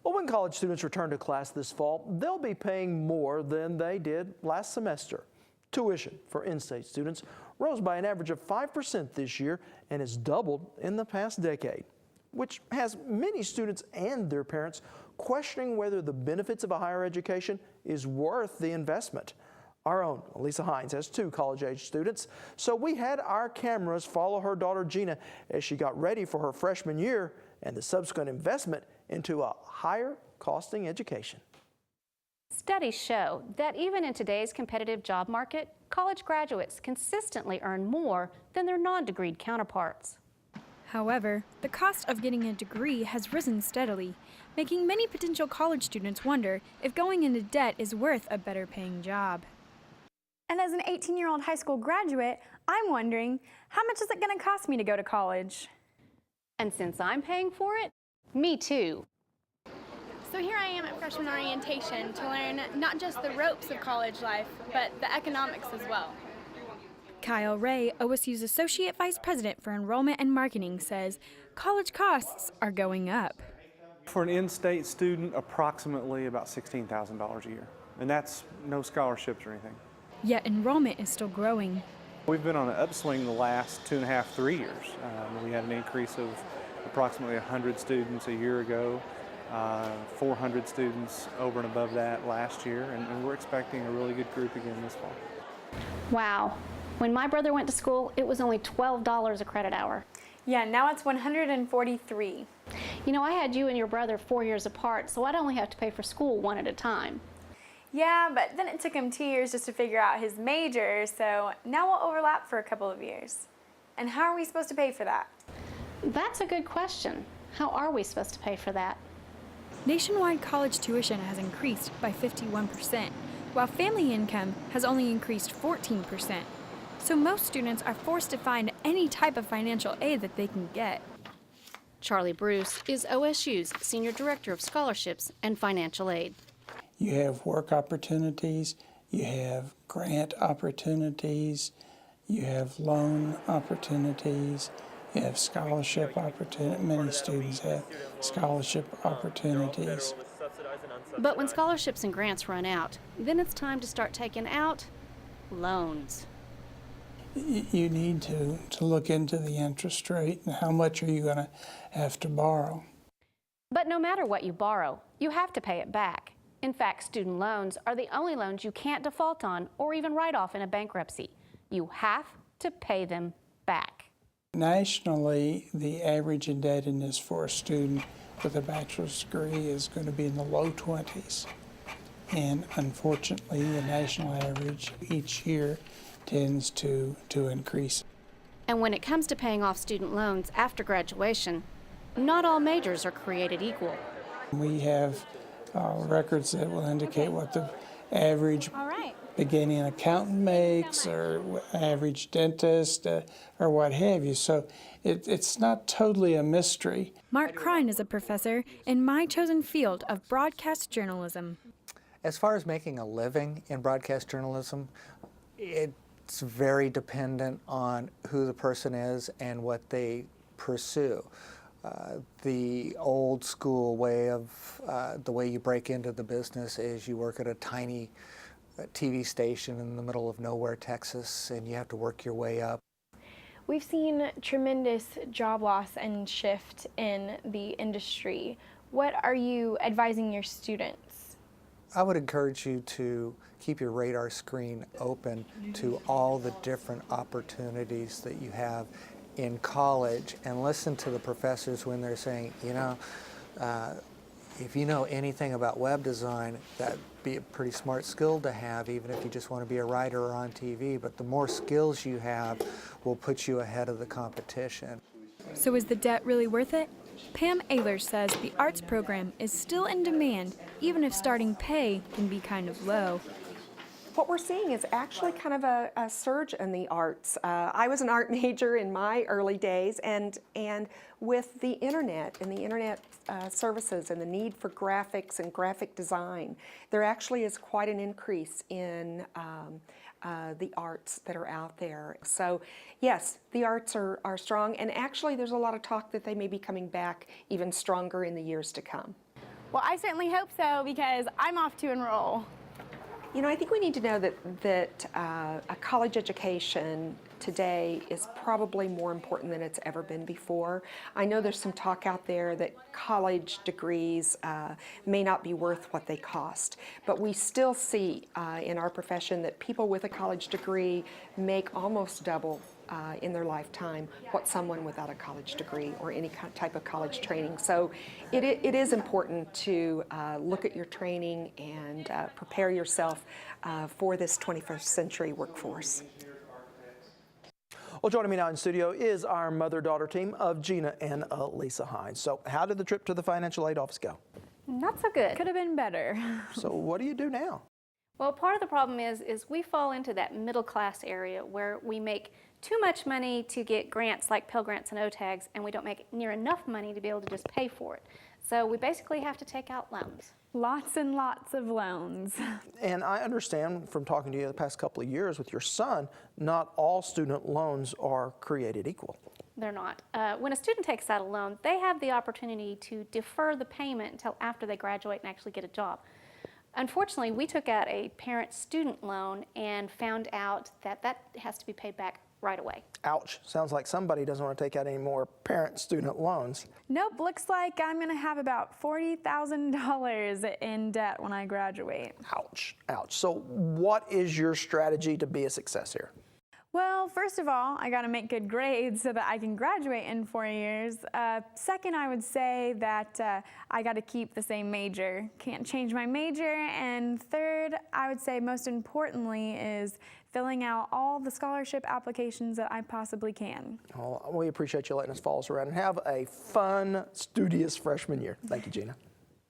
Well, when college students return to class this fall, they'll be paying more than they did last semester. Tuition for in-state students rose by an average of 5% this year and has doubled in the past decade, which has many students and their parents questioning whether the benefits of a higher education is worth the investment. Our own Lisa Hines has 2 college-age students, so we had our cameras follow her daughter Gina as she got ready for her freshman year and the subsequent investment into a higher costing education. Studies show that even in today's competitive job market, college graduates consistently earn more than their non-degreed counterparts. However, the cost of getting a degree has risen steadily, making many potential college students wonder if going into debt is worth a better paying job. And as an 18-year-old high school graduate, I'm wondering, how much is it going to cost me to go to college? And since I'm paying for it, me too. So here I am at freshman orientation to learn not just the ropes of college life, but the economics as well. Kyle Wray, OSU's Associate Vice President for Enrollment and Marketing, says college costs are going up. For an in-state student, approximately about $16,000 a year, and that's no scholarships or anything. Yet enrollment is still growing. We've been on an upswing the last 2.5, 3 years. We had an increase of approximately 100 students a year ago, 400 students over and above that last year, and we're expecting a really good group again this fall. Wow. When my brother went to school, it was only $12 a credit hour. Yeah, now it's $143. You know, I had you and your brother 4 years apart, so I'd only have to pay for school one at a time. Yeah, but then it took him 2 years just to figure out his major, so now we'll overlap for a couple of years. And how are we supposed to pay for that? That's a good question. How are we supposed to pay for that? Nationwide college tuition has increased by 51%, while family income has only increased 14%. So most students are forced to find any type of financial aid that they can get. Charlie Bruce is OSU's Senior Director of Scholarships and Financial Aid. You have work opportunities, you have grant opportunities, you have loan opportunities, you have scholarship opportunities. Many students have scholarship opportunities. But when scholarships and grants run out, then it's time to start taking out loans. You need to look into the interest rate and how much are you going to have to borrow. But no matter what you borrow, you have to pay it back. In fact, student loans are the only loans you can't default on or even write off in a bankruptcy. You have to pay them back. Nationally, the average indebtedness for a student with a bachelor's degree is going to be in the low 20s. And unfortunately, the national average each year tends to increase. And when it comes to paying off student loans after graduation, not all majors are created equal. We have records that will indicate what the average beginning accountant makes or average dentist or what have you. So it's not totally a mystery. Marc Krein is a professor in my chosen field of broadcast journalism. As far as making a living in broadcast journalism, it's very dependent on who the person is and what they pursue. The old school way of the way you break into the business is you work at a tiny TV station in the middle of nowhere, Texas, and you have to work your way up. We've seen tremendous job loss and shift in the industry. What are you advising your students? I would encourage you to keep your radar screen open to all the different opportunities that you have in college and listen to the professors when they're saying, you know, if you know anything about web design, that'd be a pretty smart skill to have, even if you just want to be a writer or on TV. But the more skills you have will put you ahead of the competition. So is the debt really worth it? Pam Ehlers says the arts program is still in demand, even if starting pay can be kind of low. What we're seeing is actually kind of a surge in the arts. I was an art major in my early days, and with the internet and the internet services and the need for graphics and graphic design, there actually is quite an increase in the arts that are out there. So yes, the arts are strong, and actually there's a lot of talk that they may be coming back even stronger in the years to come. Well, I certainly hope so because I'm off to enroll. You know, I think we need to know that a college education today is probably more important than it's ever been before. I know there's some talk out there that college degrees may not be worth what they cost, but we still see in our profession that people with a college degree make almost double in their lifetime what someone without a college degree or any type of college training. So it is important to look at your training and prepare yourself for this 21st century workforce. Well, joining me now in studio is our mother-daughter team of Gina and Lisa Hines. So how did the trip to the financial aid office go? Not so good. Could have been better. So what do you do now? Well, part of the problem is we fall into that middle class area where we make too much money to get grants like Pell Grants and OTAGs, and we don't make near enough money to be able to just pay for it. So we basically have to take out loans. Lots and lots of loans. And I understand from talking to you the past couple of years with your son, not all student loans are created equal. They're not. When a student takes out a loan, they have the opportunity to defer the payment until after they graduate and actually get a job. Unfortunately, we took out a parent-student loan and found out that that has to be paid back right away. Ouch. Sounds like somebody doesn't want to take out any more parent-student loans. Nope, looks like I'm gonna have about $40,000 in debt when I graduate. Ouch. Ouch. So what is your strategy to be a success here? Well, first of all, I gotta make good grades so that I can graduate in 4 years. Second, I would say that I gotta keep the same major. Can't change my major. And third, I would say most importantly is filling out all the scholarship applications that I possibly can. Well, we appreciate you letting us follow us around and have a fun, studious freshman year. Thank you, Gina.